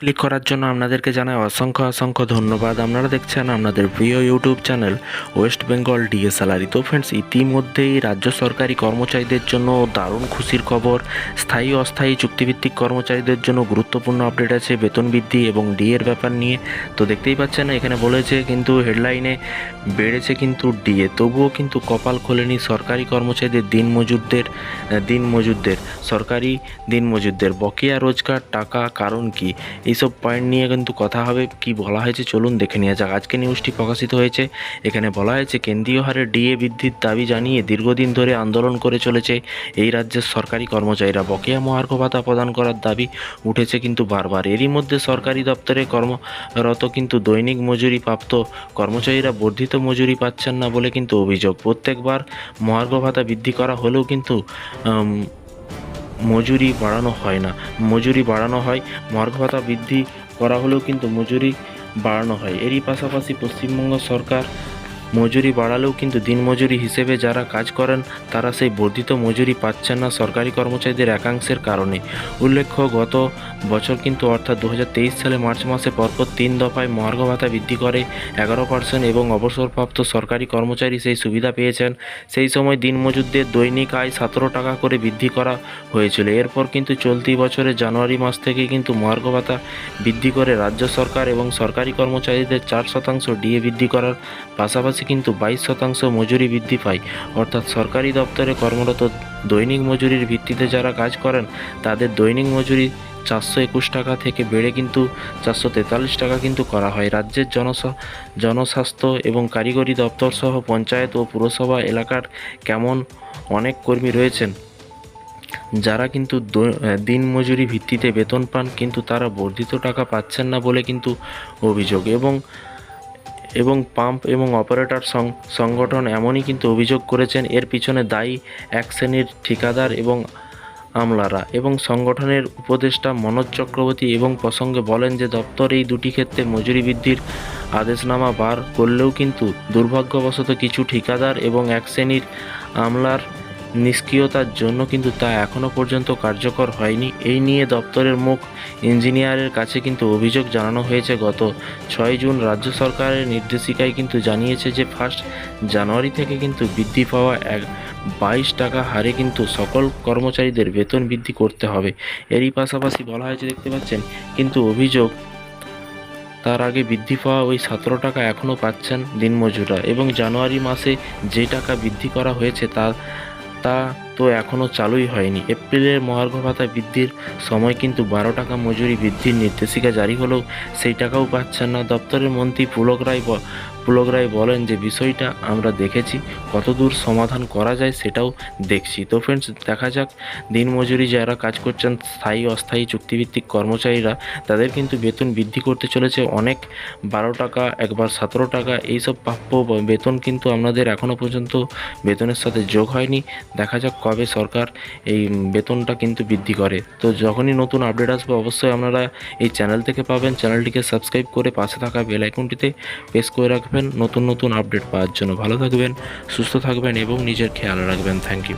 Click করার জন্য আপনাদেরকে জানাই অসংখ্য অসংখ্য ধন্যবাদ। আপনারা দেখছেন আপনাদের প্রিয় YouTube channel West Bengal DA salary. তো ফ্রেন্ডস, ইতিমধ্যেই রাজ্য সরকারি কর্মচারীদের জন্য দারুণ খুশির খবর। স্থায়ী অস্থায়ী চুক্তিভিত্তিক কর্মচারীদের জন্য গুরুত্বপূর্ণ আপডেট আছে বেতন বৃদ্ধি এবং ডিএর ব্যাপার নিয়ে। তো দেখতেই পাচ্ছেন এখানে বলেছে কিন্তু হেডলাইনে বেড়েছে কিন্তু ডিএ, তবুও কিন্তু কপাল খোলেনি সরকারি কর্মচারীদের সরকারি দিনমজুরদের বকেয়া রোজগার টাকা কারণ কি, এইসব পয়েন্ট নিয়ে কিন্তু কথা হবে। কি বলা হয়েছে চলুন দেখে নেওয়া যাক। আজকে নিউজটি প্রকাশিত হয়েছে। এখানে বলা হয়েছে কেন্দ্রীয় হারে ডিএ বৃদ্ধির দাবি জানিয়ে দীর্ঘদিন ধরে আন্দোলন করে চলেছে এই রাজ্যের সরকারি কর্মচারীরা। বকেয়া মহার্ঘ ভাতা প্রদান করার দাবি উঠেছে কিন্তু বারবার। এরই মধ্যে সরকারি দপ্তরে কর্মরত কিন্তু দৈনিক মজুরি প্রাপ্ত কর্মচারীরা বর্ধিত মজুরি পাচ্ছেন না বলে কিন্তু অভিযোগ। প্রত্যেকবার মহার্ঘ ভাতা বৃদ্ধি করা হলেও কিন্তু মজুরি বাড়ানো হয়। মহার্ঘ ভাতা বৃদ্ধি করা হলেও কিন্তু মজুরি বাড়ানো হয়। এরই পাশাপাশি পশ্চিমবঙ্গ সরকার মজুরি বাড়ালেও কিন্তু দিনমজুরি হিসেবে যারা কাজ করেন তারা সেই বর্ধিত মজুরি পাচ্ছেন না সরকারি কর্মচারীদের একাংশের কারণে। উল্লেখ্য, গত বছর কিন্তু অর্থাৎ 2023 সালে মার্চ মাসে পরপর 3 দফায় মহার্ঘ ভাতা বৃদ্ধি করে 11% এবং অবসরপ্রাপ্ত সরকারি কর্মচারী সেই সুবিধা পেয়েছেন। সেই সময় দিনমজুরদের দৈনিক আয় 17 টাকা করে বৃদ্ধি করা হয়েছিল। এরপর কিন্তু চলতি বছরের জানুয়ারি মাস থেকে কিন্তু মহার্ঘ ভাতা বৃদ্ধি করে রাজ্য সরকার এবং সরকারি কর্মচারীদের 4% ডিএ বৃদ্ধি করার পাশাপাশি কিন্তু 22% মজুরি বৃদ্ধি পায়। অর্থাৎ সরকারি দপ্তরে কর্মরত দৈনিক মজুরির ভিত্তিতে যারা কাজ করেন তাদের দৈনিক মজুরি 421 টাকা থেকে বেড়ে কিন্তু 443 টাকা কিন্তু করা হয়। রাজ্যের জনস্বাস্থ্য এবং কারিগরি দপ্তর সহ পঞ্চায়েত ও পুরসভা এলাকার কেমন অনেক কর্মী রয়েছেন যারা কিন্তু দিনমজুরি ভিত্তিতে বেতন পান, কিন্তু তারা বর্ধিত টাকা পাচ্ছেন না বলে কিন্তু অভিযোগ। এবং পাম্প এবং অপারেটর সংগঠন এমনই কিন্তু অভিযোগ করেছেন। এর পিছনে দায়ী এক শ্রেণীর ঠিকাদার এবং আমলারা। এবং সংগঠনের উপদেষ্টা মনোজ চক্রবর্তী এবং প্রসঙ্গে বলেন যে দপ্তর এই দুটি ক্ষেত্রে মজুরি বৃদ্ধির আদেশনামা বার করলেও কিন্তু দুর্ভাগ্যবশত কিছু ঠিকাদার এবং এক শ্রেণীর আমলার নিষ্ক্রিয়তার জন্য কিন্তু তা এখনও পর্যন্ত কার্যকর হয়নি। এই নিয়ে দপ্তরের মুখ্য ইঞ্জিনিয়ারের কাছে কিন্তু অভিযোগ জানানো হয়েছে। গত 6 জুন রাজ্য সরকারের নির্দেশিকায় কিন্তু জানিয়েছে যে 1 জানুয়ারি থেকে কিন্তু বৃদ্ধি পাওয়া 22 টাকা হারে কিন্তু সকল কর্মচারীদের বেতন বৃদ্ধি করতে হবে। এরই পাশাপাশি বলা হয়েছে, দেখতে পাচ্ছেন কিন্তু অভিযোগ তার আগে বৃদ্ধি পাওয়া ওই 17 টাকা এখনও পাচ্ছেন দিনমজুররা। এবং জানুয়ারি মাসে যে টাকা বৃদ্ধি করা হয়েছে তা তো এখনও চালুই হয়নি। এপ্রিলের মহার্ঘ ভাতা বৃদ্ধির সময় কিন্তু 12 টাকা মজুরি বৃদ্ধির নির্দেশিকা জারি হলেও সেই টাকাও পাচ্ছেন না। দপ্তরের মন্ত্রী পুলক রায় বলেন যে বিষয়টা আমরা দেখেছি, কতদূর সমাধান করা যায় সেটাও দেখছি। তো ফ্রেন্ডস, দেখা যাক দিনমজুরি যারা কাজ করছেন স্থায়ী অস্থায়ী চুক্তিভিত্তিক কর্মচারীরা তাদের কিন্তু বেতন বৃদ্ধি করতে চলেছে অনেক। 12 টাকা, একবার 17 টাকা, এইসব প্রাপ্য বেতন কিন্তু আপনাদের এখনও পর্যন্ত বেতনের সাথে যোগ হয়নি। দেখা যাক কবে সরকার এই বেতনটা কিন্তু বৃদ্ধি করে। তো যখনই নতুন আপডেট আসবে অবশ্যই আপনারা এই চ্যানেল থেকে পাবেন। চ্যানেলটিকে সাবস্ক্রাইব করে পাশে থাকা বেল আইকনটিতে প্রেস করে রাখবেন নতুন নতুন আপডেট পাওয়ার জন্য। ভালো থাকবেন, সুস্থ থাকবেন এবং নিজের খেয়াল রাখবেন। Thank you.